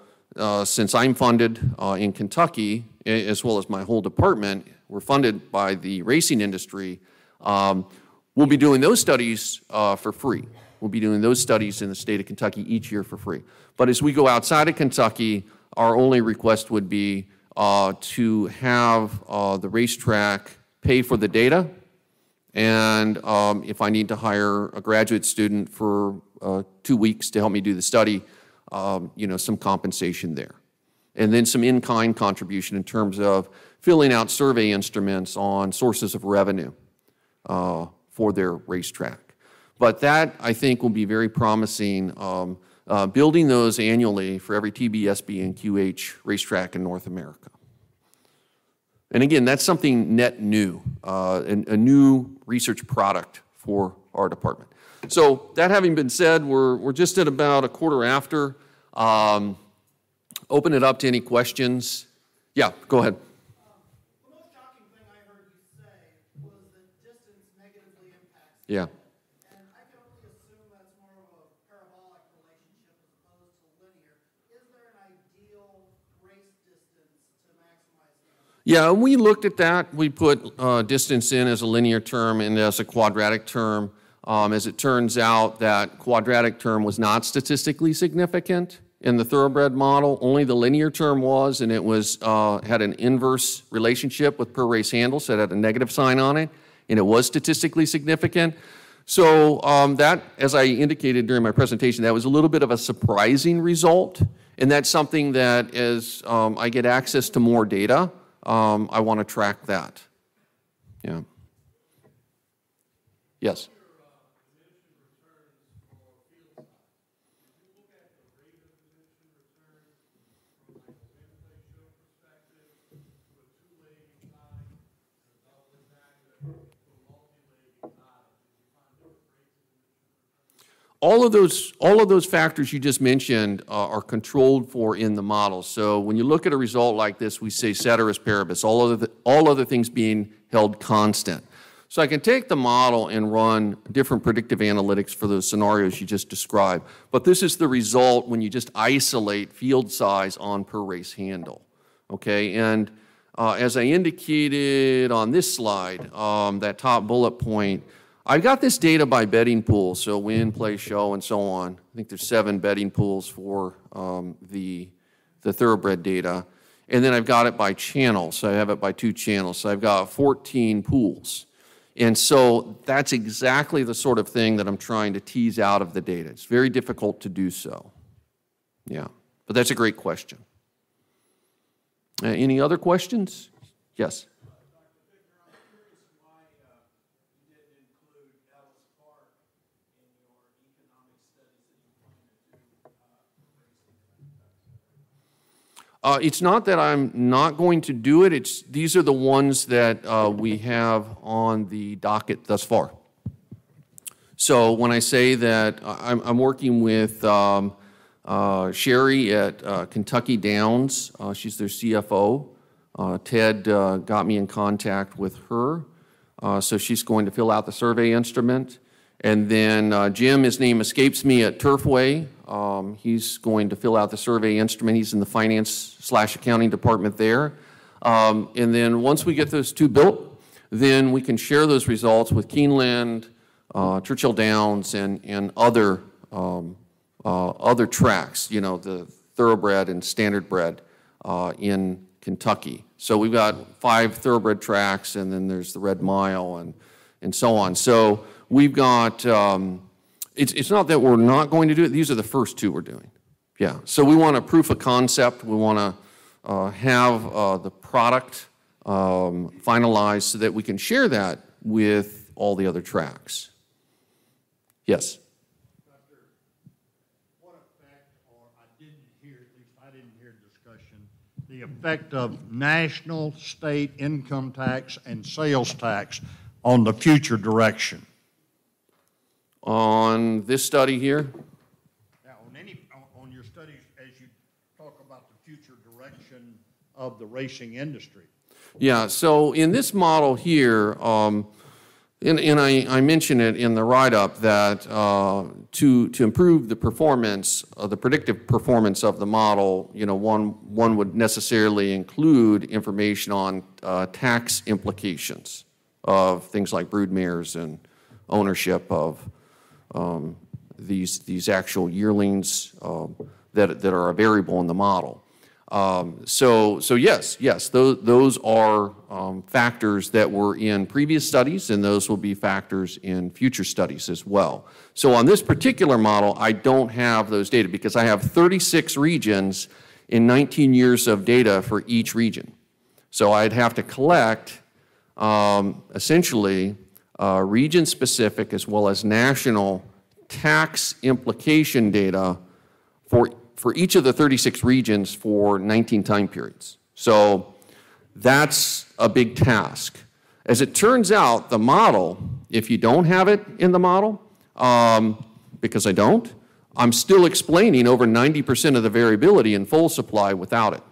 since I'm funded in Kentucky, as well as my whole department, we're funded by the racing industry, we'll be doing those studies for free. We'll be doing those studies in the state of Kentucky each year for free. But as we go outside of Kentucky, our only request would be to have the racetrack pay for the data, and if I need to hire a graduate student for 2 weeks to help me do the study, you know, some compensation there. And then some in-kind contribution in terms of filling out survey instruments on sources of revenue for their racetrack. But that, I think, will be very promising, building those annually for every TBSB and QH racetrack in North America. And again, that's something net new, a new research product for our department. So that having been said, we're just at about a quarter after. Open it up to any questions. Yeah, go ahead. The most shocking thing I heard you say was that distance negatively impacts. Yeah. And I can only assume that's more of a parabolic relationship as opposed to linear. Is there an ideal race distance to maximize that? Yeah, we looked at that. We put distance in as a linear term and as a quadratic term. As it turns out, that quadratic term was not statistically significant in the thoroughbred model. Only the linear term was, and it was had an inverse relationship with per race handle, so it had a negative sign on it, and it was statistically significant. So that, as I indicated during my presentation, that was a little bit of a surprising result, and that's something that as I get access to more data, I want to track that. Yeah. Yes. All of those factors you just mentioned are controlled for in the model. So when you look at a result like this, we say ceteris paribus, all other things being held constant. So I can take the model and run different predictive analytics for those scenarios you just described. But this is the result when you just isolate field size on per race handle. Okay, and as I indicated on this slide, that top bullet point, I've got this data by betting pool, so win, play, show, and so on. I think there's 7 betting pools for the thoroughbred data. And then I've got it by channel, so I have it by 2 channels. So I've got 14 pools. And so that's exactly the sort of thing that I'm trying to tease out of the data. It's very difficult to do so. Yeah, but that's a great question. Any other questions? Yes. It's not that I'm not going to do it. These are the ones that we have on the docket thus far. So when I say that I'm working with Sherry at Kentucky Downs, she's their CFO. Ted got me in contact with her, so she's going to fill out the survey instrument. And then Jim, his name escapes me, at Turfway. He's going to fill out the survey instrument. He's in the finance/accounting department there. And then once we get those 2 built, then we can share those results with Keeneland, Churchill Downs, and other tracks, you know, the Thoroughbred and Standardbred in Kentucky. So we've got 5 thoroughbred tracks, and then there's the Red Mile and so on. So we've got, it's not that we're not going to do it. These are the first 2 we're doing. Yeah, so we want a proof of concept. We want to have the product finalized so that we can share that with all the other tracks. Yes? Doctor, what effect, or I didn't hear, at least I didn't hear discussion, the effect of national, state income tax and sales tax on the future direction? On this study here? Now, on your studies, as you talk about the future direction of the racing industry. Yeah, so in this model here, and I mention it in the write-up that to improve the performance, the predictive performance of the model, one would necessarily include information on tax implications of things like brood mares and ownership of these actual yearlings that are a variable in the model. So yes, those are factors that were in previous studies, and those will be factors in future studies as well. So on this particular model, I don't have those data because I have 36 regions in 19 years of data for each region. So I'd have to collect essentially region-specific as well as national tax implication data for each of the 36 regions for 19 time periods. So that's a big task. As it turns out, the model, if you don't have it in the model, because I don't, I'm still explaining over 90% of the variability in full supply without it.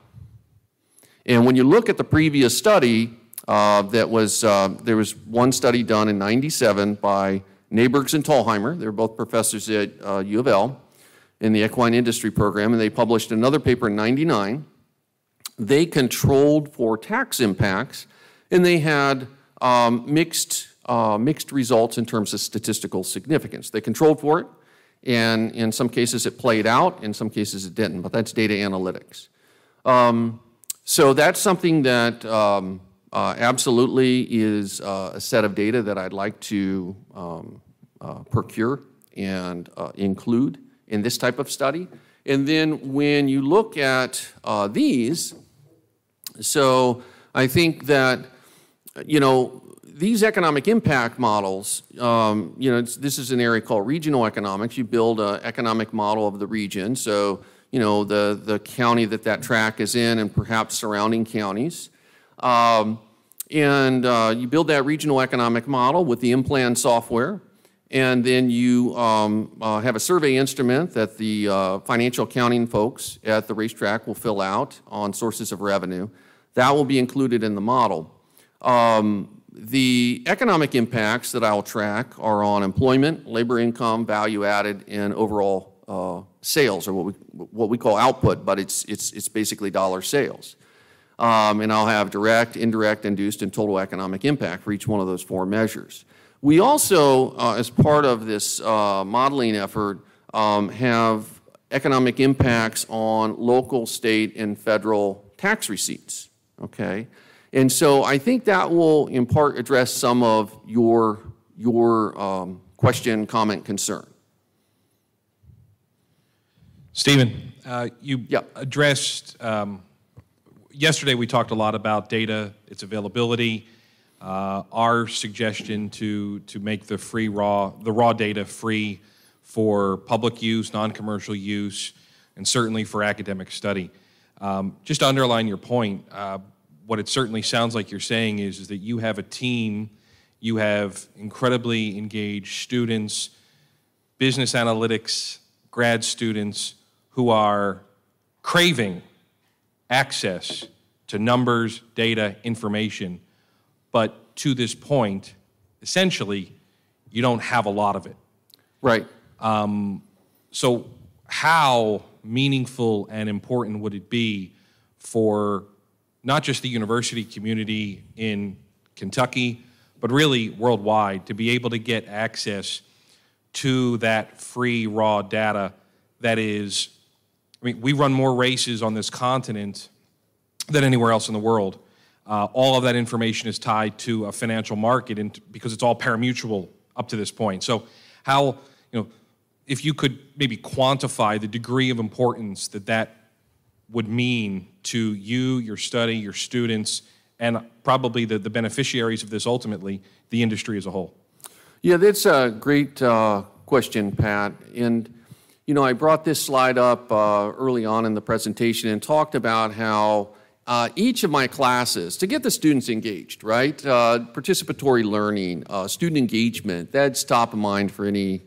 And when you look at the previous study, there was one study done in '97 by Neighborgs and Thalheimer. They were both professors at U of L in the equine industry program, and they published another paper in '99. They controlled for tax impacts, and they had mixed results in terms of statistical significance. They controlled for it, and in some cases it played out, in some cases it didn't, but that's data analytics. So that's something that absolutely is a set of data that I'd like to procure and include in this type of study. And then when you look at these, so I think that, these economic impact models, this is an area called regional economics. You build an economic model of the region, so, the county that track is in and perhaps surrounding counties. And you build that regional economic model with the in-plan software, and then you have a survey instrument that the financial accounting folks at the racetrack will fill out on sources of revenue. That will be included in the model. The economic impacts that I'll track are on employment, labor income, value added, and overall sales, or what we call output, but it's basically dollar sales. And I'll have direct, indirect, induced, and total economic impact for each one of those four measures. We also, as part of this modeling effort, have economic impacts on local, state, and federal tax receipts, okay? And so I think that will, in part, address some of your question, comment, concern. Stephen, you addressed, yesterday we talked a lot about data, its availability, our suggestion to make the raw data free for public use, non-commercial use, and certainly for academic study. Just to underline your point, what it certainly sounds like you're saying is that you have a team, you have incredibly engaged students, business analytics, grad students who are craving access to numbers, data, information, but to this point, essentially, you don't have a lot of it. Right. So how meaningful and important would it be for not just the university community in Kentucky, but really worldwide, to be able to get access to that free raw data that is, we run more races on this continent than anywhere else in the world. All of that information is tied to a financial market because it's all pari-mutuel up to this point. So how, if you could maybe quantify the degree of importance that would mean to you, your study, your students, and probably the beneficiaries of this ultimately, the industry as a whole. Yeah, that's a great question, Pat. And, I brought this slide up early on in the presentation and talked about how each of my classes, to get the students engaged, right? Participatory learning, student engagement, that's top of mind for any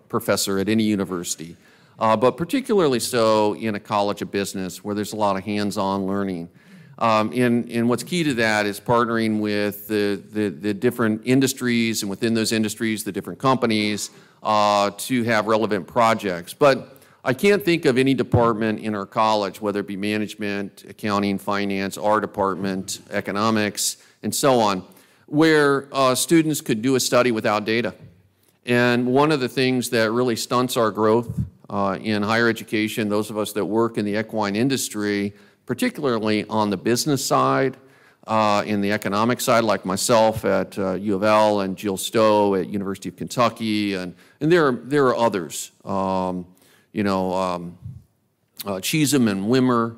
professor at any university. But particularly so in a college of business where there's a lot of hands-on learning. And what's key to that is partnering with the different industries, and within those industries, the different companies, to have relevant projects. But I can't think of any department in our college, whether it be management, accounting, finance, our department, economics, and so on, where students could do a study without data. And one of the things that really stunts our growth in higher education, those of us that work in the equine industry, particularly on the business side, in the economic side, like myself at U of L and Jill Stowe at University of Kentucky, and there are others, Cheesem and Wimmer.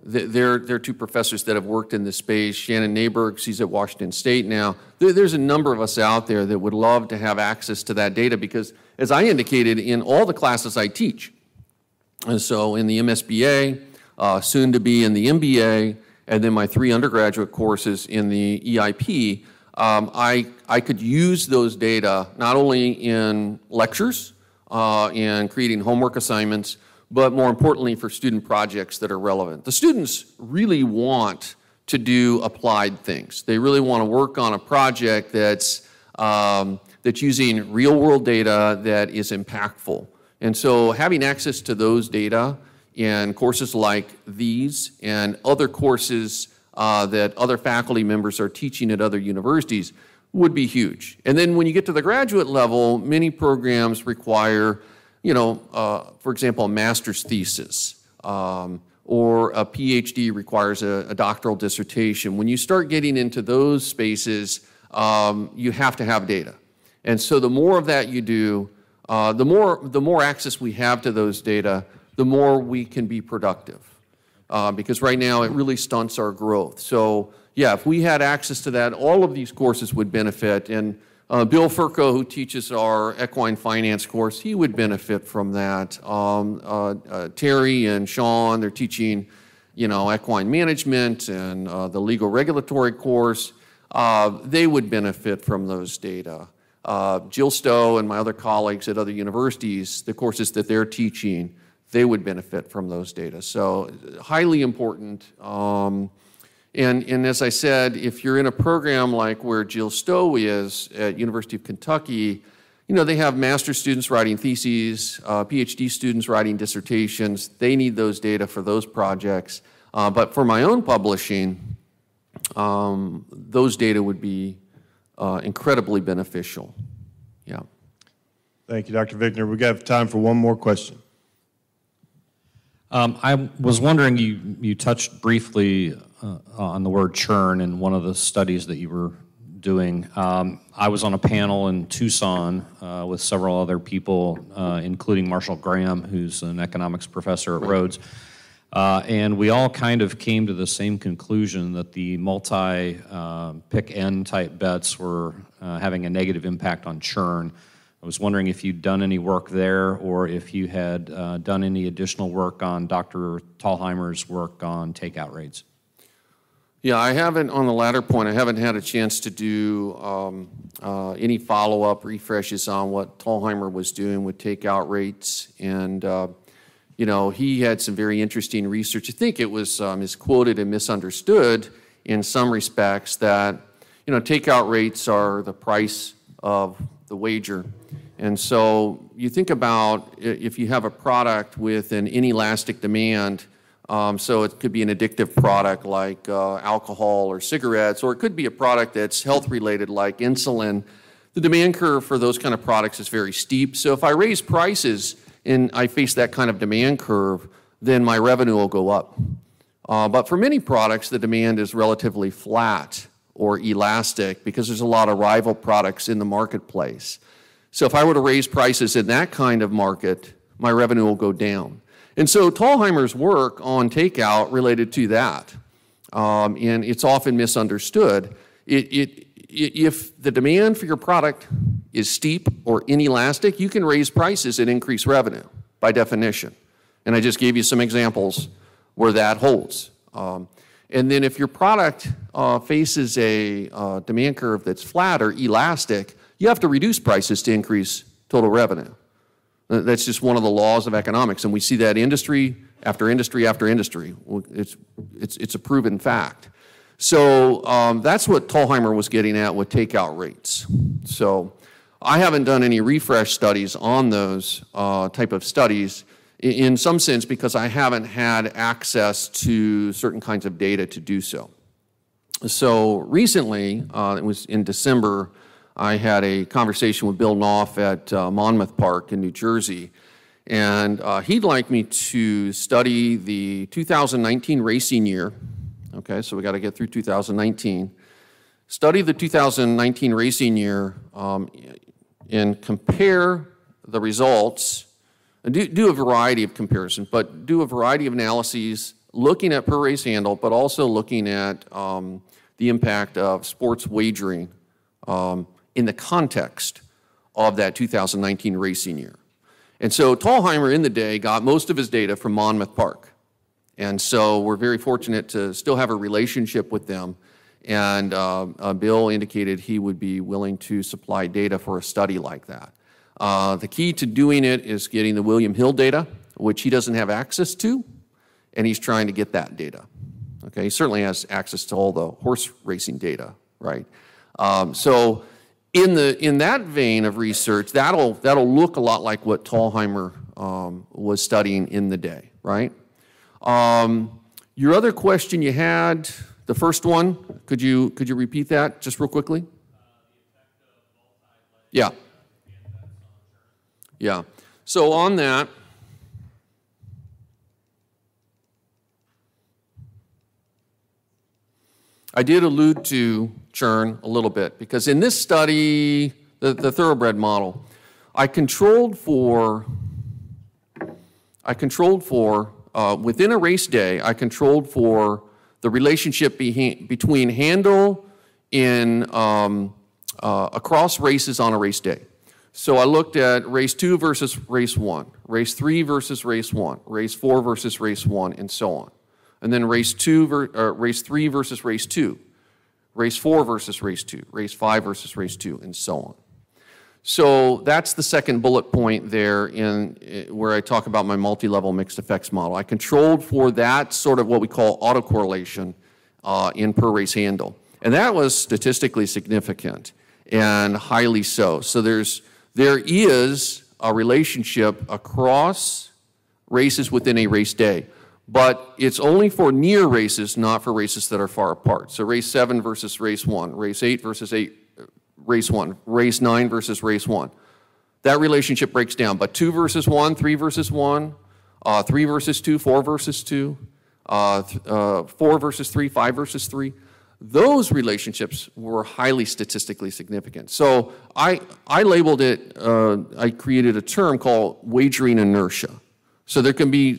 They're two professors that have worked in this space. Shannon Neighborg, she's at Washington State now. There's a number of us out there that would love to have access to that data because, as I indicated, in all the classes I teach, and so in the MSBA, soon to be in the MBA, and then my 3 undergraduate courses in the EIP, I could use those data not only in lectures and creating homework assignments, but more importantly for student projects that are relevant. The students really want to do applied things. They really want to work on a project that's using real-world data that is impactful. And so having access to those data in courses like these and other courses that other faculty members are teaching at other universities would be huge. And then when you get to the graduate level, many programs require, for example, a master's thesis, or a PhD requires a doctoral dissertation. When you start getting into those spaces, you have to have data. And so the more of that you do, the more access we have to those data, the more we can be productive. Because right now it really stunts our growth. So yeah, if we had access to that, all of these courses would benefit. And Bill Furco, who teaches our equine finance course, he would benefit from that. Terry and Sean, they're teaching, equine management and the legal regulatory course. They would benefit from those data. Jill Stowe and my other colleagues at other universities, the courses that they're teaching, they would benefit from those data. So highly important. And as I said, if you're in a program like where Jill Stowe is at University of Kentucky, they have master's students writing theses, PhD students writing dissertations. They need those data for those projects. But for my own publishing, those data would be incredibly beneficial. Yeah. Thank you, Dr. Vickner. We got time for one more question. I was wondering, you touched briefly on the word churn in one of the studies that you were doing. I was on a panel in Tucson with several other people, including Marshall Graham, who's an economics professor at Rhodes. And we all kind of came to the same conclusion that the multi-pick-N type bets were having a negative impact on churn. I was wondering if you'd done any work there or if you had done any additional work on Dr. Thalheimer's work on takeout rates. Yeah, I haven't, on the latter point, I haven't had a chance to do any follow-up refreshes on what Thalheimer was doing with takeout rates. And, he had some very interesting research. I think it was misquoted and misunderstood in some respects that, takeout rates are the price of the wager. And so you think about if you have a product with an inelastic demand, so it could be an addictive product like alcohol or cigarettes, or it could be a product that's health-related like insulin. The demand curve for those kind of products is very steep. So if I raise prices and I face that kind of demand curve, then my revenue will go up. But for many products, the demand is relatively flat or elastic because there's a lot of rival products in the marketplace. So if I were to raise prices in that kind of market, my revenue will go down. And so Thalheimer's work on takeout related to that, and it's often misunderstood. If the demand for your product is steep or inelastic, you can raise prices and increase revenue by definition. And I just gave you some examples where that holds. And then if your product faces a demand curve that's flat or elastic, you have to reduce prices to increase total revenue. That's just one of the laws of economics, and we see that industry after industry after industry. It's a proven fact. So that's what Thalheimer was getting at with takeout rates. So I haven't done any refresh studies on those type of studies in some sense because I haven't had access to certain kinds of data to do so. So recently, it was in December, I had a conversation with Bill Knopf at Monmouth Park in New Jersey, and he'd like me to study the 2019 racing year. Okay, so we got to get through 2019. Study the 2019 racing year and compare the results. Do a variety of comparisons, but do a variety of analyses looking at per race handle, but also looking at the impact of sports wagering in the context of that 2019 racing year. And so Thalheimer in the day got most of his data from Monmouth Park. And so we're very fortunate to still have a relationship with them. And Bill indicated he would be willing to supply data for a study like that. The key to doing it is getting the William Hill data, which he doesn't have access to, and he's trying to get that data. Okay, he certainly has access to all the horse racing data, right? So in that vein of research, that'll look a lot like what Thalheimer was studying in the day, right? Your other question you had, the first one, could you repeat that just real quickly? Yeah. Yeah. So on that, I did allude to churn a little bit because in this study, the thoroughbred model, I controlled for within a race day, I controlled for the relationship between handle in across races on a race day. So I looked at race 2 versus race 1, race 3 versus race 1, race 4 versus race 1, and so on. And then race 3 versus race 2, race 4 versus race 2, race 5 versus race 2, and so on. So that's the second bullet point there where I talk about my multi-level mixed effects model. I controlled for that sort of what we call autocorrelation in per race handle. And that was statistically significant and highly so. So there is a relationship across races within a race day, but it's only for near races, not for races that are far apart. So race 7 versus race 1, race 8 versus race 1, race 9 versus race 1. That relationship breaks down, but 2 versus 1, 3 versus 1, 3 versus 2, 4 versus 2, 4 versus 3, 5 versus 3. Those relationships were highly statistically significant. So I labeled it, I created a term called wagering inertia. So there can be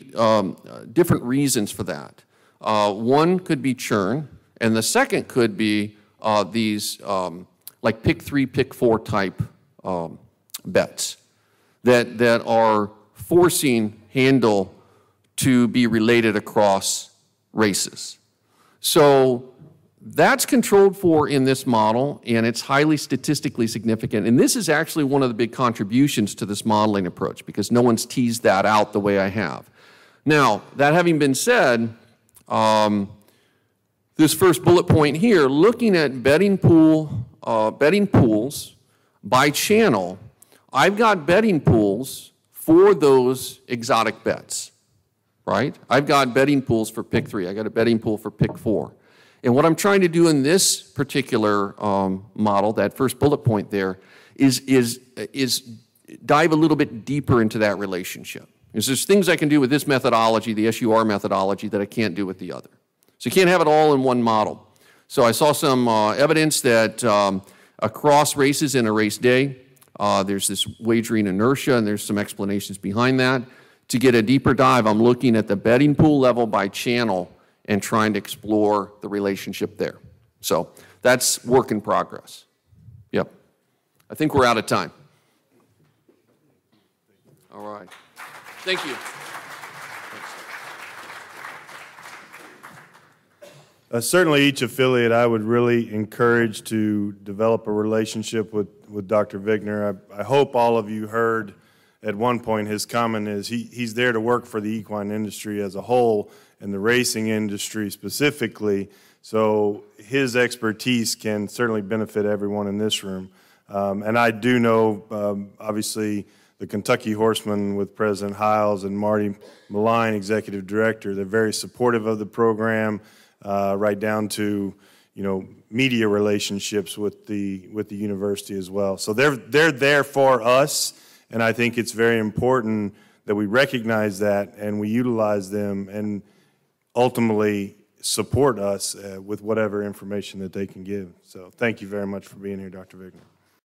different reasons for that. One could be churn, and the second could be these like pick 3, pick 4 type bets that are forcing handle to be related across races. So that's controlled for in this model, and it's highly statistically significant. And this is actually one of the big contributions to this modeling approach because no one's teased that out the way I have. Now, that having been said, this first bullet point here, looking at betting pools by channel, I've got betting pools for those exotic bets, right? I've got betting pools for pick 3. I got a betting pool for pick 4. And what I'm trying to do in this particular model, that first bullet point there, is dive a little bit deeper into that relationship. Because there's things I can do with this methodology, the SUR methodology, that I can't do with the other. So you can't have it all in one model. So I saw some evidence that across races in a race day, there's this wagering inertia, and there's some explanations behind that. To get a deeper dive, I'm looking at the betting pool level by channel and trying to explore the relationship there. So that's work in progress. Yep. I think we're out of time. All right. Thank you. Certainly each affiliate I would really encourage to develop a relationship with Dr. Vickner. I hope all of you heard at one point, his comment is he's there to work for the equine industry as a whole and the racing industry specifically, so his expertise can certainly benefit everyone in this room. And I do know, obviously, the Kentucky Horsemen with President Hiles and Marty Malign, Executive Director, they're very supportive of the program, right down to, media relationships with the university as well. So they're there for us, and I think it's very important that we recognize that and we utilize them and ultimately support us with whatever information that they can give. So thank you very much for being here, Dr. Vickner.